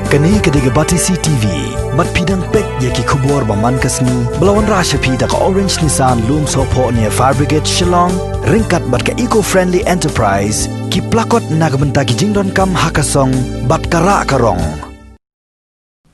Kani kediga bati CTV, mat pidang pek yaki kubor baman kasni, belawan rasha pida ka Orange Nissan loom sopo near Fire Brigade Shillong, ringkat bat ka eco-friendly enterprise, ki plakot nagbenta ki jingdon kam hakasong, bat kara karong.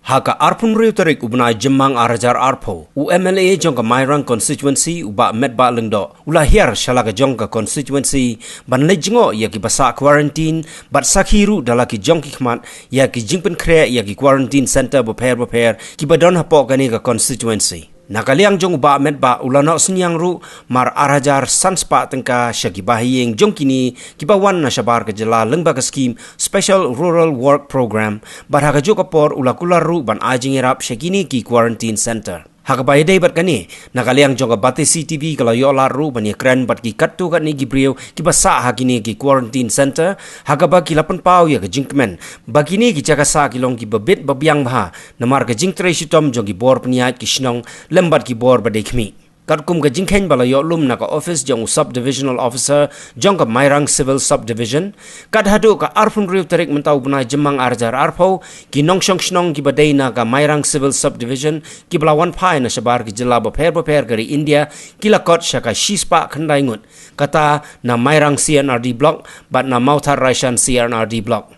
Haka arpun reuterik ubna jemang arajar arpo UMLA jongka Mairang constituency uba medba lengdo ula hiar shalaga jongka constituency ban lejingo yaki basa quarantine bat sakhiru dalaki jongki khmat yaki jingpen kre yaki quarantine center boper ki badon hapo gani ka constituency nakaliang jong uba medba ulana senyang ru mar arajar sanspa tengka syagi bahiyeng jongkini kibawan na syabar ke jela lengba ka scheme special rural work program bar haga jokapor ulakula ru ban ajing erap syagini ki quarantine center haga bayadai bat kani nakaliang jong bate CTV kalau yo laru ban kren bat ki kattu kat ni gibriu ki basa hakini ki quarantine center haga ba ki lapan pau ya ke jingkmen bagini ki jaga sa ki long ki babit babiang bha namar ke jingtre shitom jong ki bor pniat ki shnong lembat ki bor badai khmi Katkum ka jingkhen bala yo lum na ka office jong subdivisional officer jong ka Mairang civil subdivision kad hadu ka arfun riu tarik mentau buna jemang arjar arpau ki nongshong shnong ki badai na ka Mairang civil subdivision ki balawan pai na shabar ki jila boper gari India ki lakot syaka shispa khandai ngut kata na Mairang CNRD block bat na Mauthar Raishan CNRD block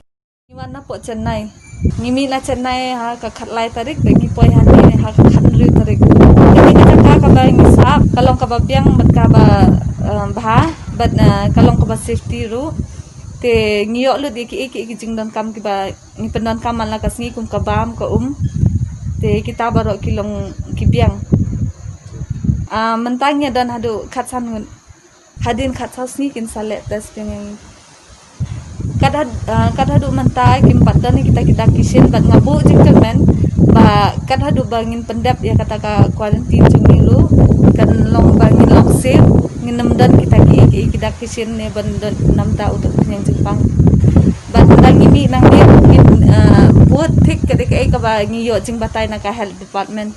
Iwana po Chennai ngimi na Chennai ha ka khatlai tarik bagi poi hani ha ka khatri tarik ini kita ka ba ngisap kalong ka ba biang mat ka ba bha bat kalong ka ba safety ru te ngiyok lu di ki jingdan kam ki ba ni pendan kam la ka sngi kum ka bam ka te kita baro kilong ki biang mentangnya dan hadu khatsan hadin khatsas ni kin salet das dengan kadhadu mentai kim patani kita kisin bat ngabu jingkemen ba kadhadu bangin pendap ya kata ka quarantine jungilu kan long bangin long sip nginem dan kita kita kisin ne ban nam ta untuk yang Jepang bat bangi mi nang ni mungkin buat thik ketika ka ba ngiyo jing batai na ka health department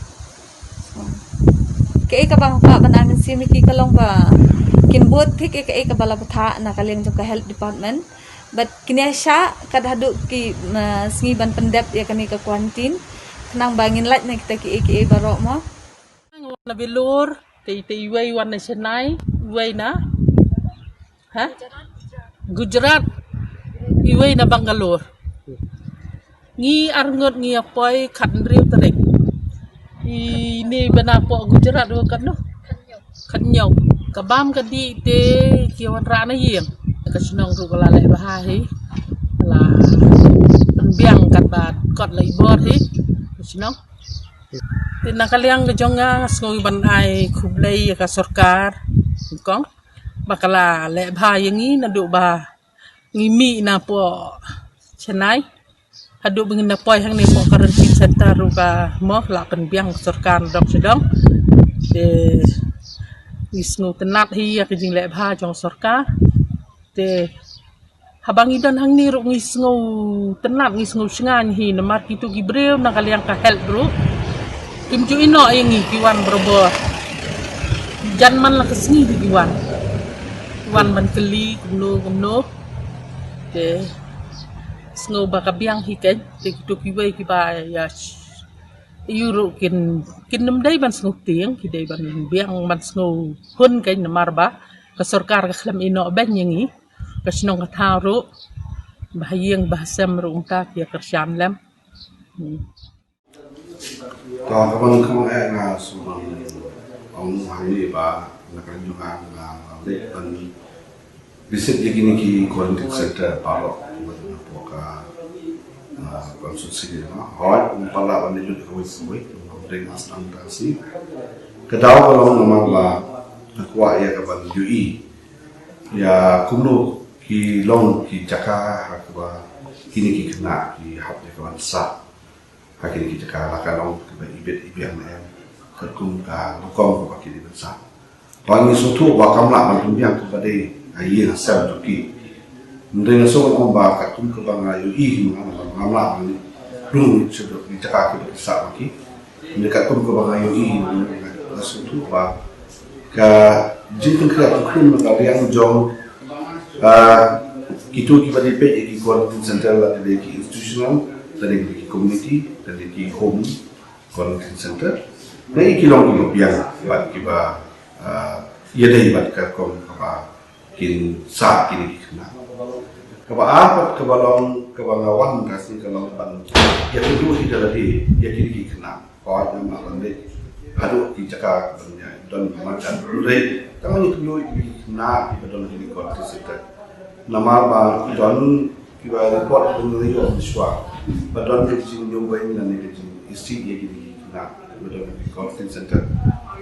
ka bang pa ban angin simi ki kalong ba kin buat thik ka bala patha na kaleng jong ka health department but kini asya kadhadu ki sngi ban pendap ya kami ke quarantine kenang bangin laj na kita ki barok mo na bilur ti iway wan na Chennai iway na ha Gujarat iway na Bangalore ngi arngot ngi apoy khandriu tarik ini bana po Gujarat do kan no khanyo kabam kadi te kiwan ra na yeng kasinong ru kala le bahahi la biang kat bat kot lai bor hi kasinong tin nakaliang ke jonga ngoi ban ai khublei ka sarkar kong bakala le bha yangi na du ba ngimi na po Chennai hadu bingin na poi hang ni po quarantine center ru ka mo la kan biang sarkar dok sedong de isnu tenat hi ya kijing le bha jong sarkar te habang idan hang ni ro ngisngo tenat ngisngo sngan hi namar kitu gibreu na kaliang ka help bro kimju ino yangi kiwan brobo janman la kesni di kiwan ban keli kumno te sngo baka biang hi ken te kitu kiwai ki ba ya yuro kin nem dai ban sngo tiang ki dai ban biang ban sngo hun ken namar ba ka sarkar ka khlam ino ben yangi kasinong katharu bahayeng bahasam rungta kia kersyam lem to kapan kamu na sumang ong hangi ba nakanjuhan na le ban visit yekini ki quarantine center paro poka konsulsi na hot pala ban ju ko wisoi ring asang tasi kedaw balong namang ba nakwa ya kapan UI ya kumno ki long ki jaka hakba kini ki kena ki hap de kawan sa hakini ki jaka la kalong ki ba ibet ibian em kerkum ka lokong ko ki di sa bangi sotu ba kamla ban tumbiang ko bade ayi na sel to ki ndeng so ko ba ka tum ko ba ngayu i ngamla ni dung chudo ki jaka ki sa ki ndeka tum ko ba ngayu i na sotu ba ka jingkun kra kum ka yang jong kitu ki badi pe ki quarantine center la de ki institutional dari community, dari home quarantine center. Nah, ikilong biang buat kita ia dari buat kerkom apa kin saat kini kena. Kapa apa kebalong kebangawan kasih kalau ban ya kedua tidak lagi ya kini kena. Kau nama bandit aduh di Jakarta dan macam mulai kami itu dulu kena di betul ini quarantine center. Nama bang don kita report mengenai siswa. Betul di sini nyobain dan di sini istri ya kini kena. Betul di quarantine center.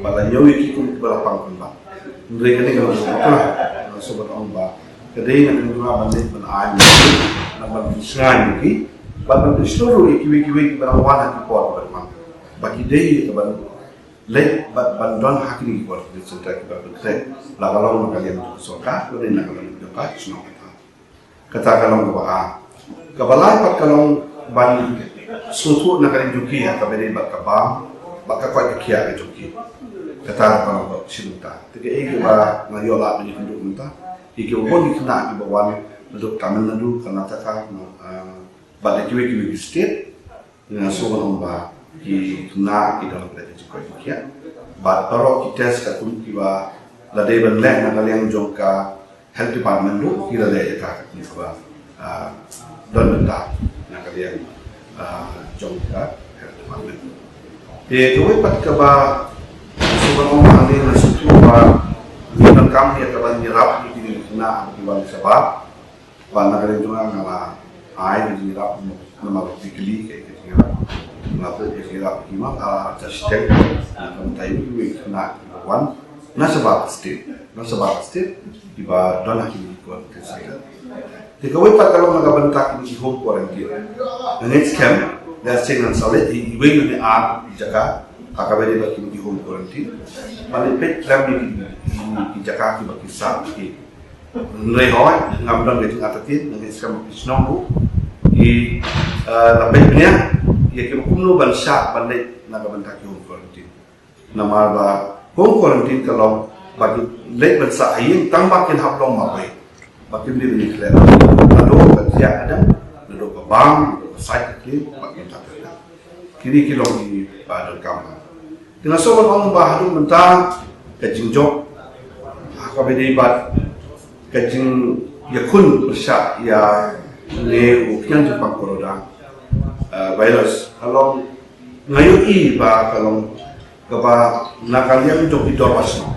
Bala nyawi kita berapang pun. Mereka ni kalau apa sobat omba. Kedai nak kena bandit benar. Nama sengaja ni. Bala seluruh ikiwi berawan hati kuat bermang. Bagi dia kawan lek bandon hak ni kuat di center kita berkait. Lalu kalian tu soka, kemudian kalian dapat senang kita. Kata kalau kabalai pat kalau ban susu nak kalian juki ya kabeli bat kabam. Baka kuat kia ke joki kata kalau sinta tiga ege ba ngayola ni hidup minta ege bon di kena di bawah duduk Tamil Nadu Karnataka pada kiwi state dengan soal ba di kena di dalam kereta juga kia ba taro kita sekarang kiwa ladai benlek nak kalian jongka health department lu kira le ka ni ba dan benda nak kalian jongka health department kawai pat kaba sobrang mahal na sutu ba liban kami at kaban nirap ni na iwan sabab ba nagaling nga nga ay nirap na magpikili kay nirap na po nirap kima sa stem na tayo na iwan na sabab state iba doon aking ikuan kasi kawai pat kalau nagabantak ni home quarantine the next camp dan dengan solid di ibu ni Jakarta akabari bagi di home quarantine paling pet kami di Jakarta bagi sah di rehoy ngambil dari atatin dengan skema pisnong di lapetnya ya kita kumno bansa pandai nagabantak home quarantine nama ba home quarantine kalau bagi lek bansa ayin tambakin hablong mabai bagi beli kler lalu kerja ada lalu ke bank site kiri bagi tak kiri kilo di pada kamar. Dengan sobat orang baharu mentah kajing job, akabedi bat kajing yakun bersyak ya ne ukian jepang corona virus. Kalau ngayui ba kalau kaba nakalian job di dormas no,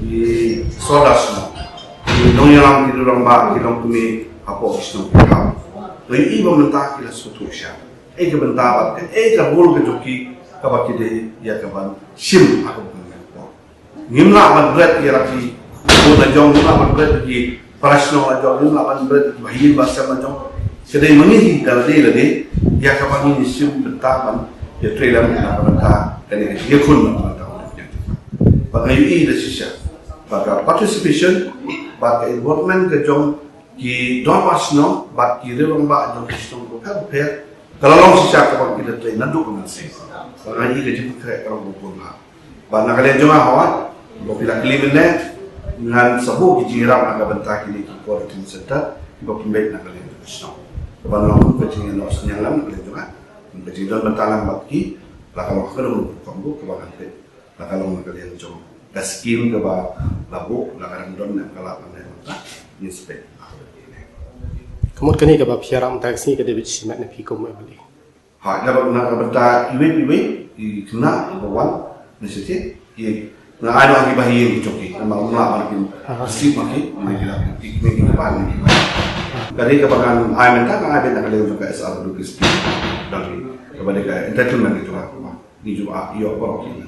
di sodas no, di nonyalang di dorang ba kilong kumi apa isno kita. Ngayui ba mentah kila sutusya. Ega bentabat kan ega bol ke joki kabaki de ya kaban sim aku mengenal ngimla man berat ya raki bol na jong ngimla man berat di parasno na jong ngimla man berat di bahin bahasa na jong kedai mengihi kalau dia lagi ya kaban ini sim bentaban ya trailer na benta kan ya kun na benta bagaimana ini dah sisa baga participation baga involvement ke jong ki dormasno bag ki relomba jong sistem ko per kalau long sisa kapag kita train nandu ko nasi kalau ini kerja kerja kalau bukan lah banyak kalian juga awak bila kelimin dengan sebuah jiran agak bentak ini di quarantine center ibu pembek nak kalian juga senang kalau long kerja yang nak senyalan kalian juga kerja dan bentalan bagi lah kalau kalian kamu kebagan pet lah kalau kalian jom gaskin keba labu lah kadang don yang kalah pandai bentak ini spek Kemudian kini kebab siaram taksi ke David Simat nabi kaum beli. Ha, dapat nak berta iwe di kena bawan mesti ye na ano ang ibahin choki na maumla makin asip makin makila ikme ban ni kali kapangan ay menta ka abet na kaliw juga SR Lucas dari kepada entertainment itu lah di juga iyo porok ini